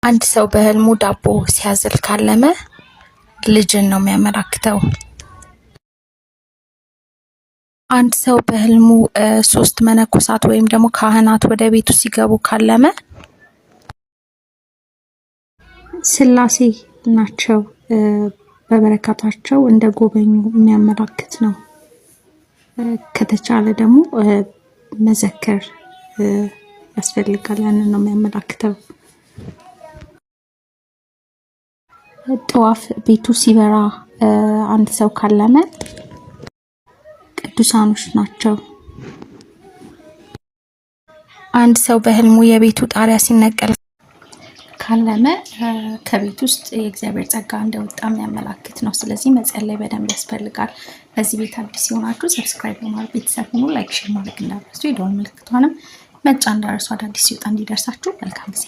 አንድ ሰው በህልሙ ዳቦ ሲያዝል ካለመ ልጅን ነው የሚያመላክተው። አንድ ሰው በህልሙ 3 መነኮሳት ወይም ደግሞ ካህናት ወደ ቤቱ ሲገቡ ካለመ ስላሴ ናቸው በበረከታቸው እንደጎበኙ የሚያመላክት ነው። ከተቻለ ደግሞ መዘከር ያስፈልጋል። ያንን ነው የሚያመላክተው። ጧፍ ቤቱ ሲበራ አንድ ሰው ካለመ ቅዱሳኖች ናቸው። አንድ ሰው በህልሙ የቤቱ ጣሪያ ሲነቀል ካለመ ከቤት ውስጥ የእግዚአብሔር ጸጋ እንደወጣ የሚያመላክት ነው። ስለዚህ መጸለይ በደንብ ያስፈልጋል። በዚህ ቤት አዲስ የሆናችሁ ሰብስክራይብ በማድረግ ቤተሰብ ሁኑ። ላይክ፣ ሼር ማድረግ እንዳትረሱ። የደወል ምልክቷንም መጫን እንዳትረሱ። አዳዲስ ሲወጣ እንዲደርሳችሁ። መልካም ጊዜ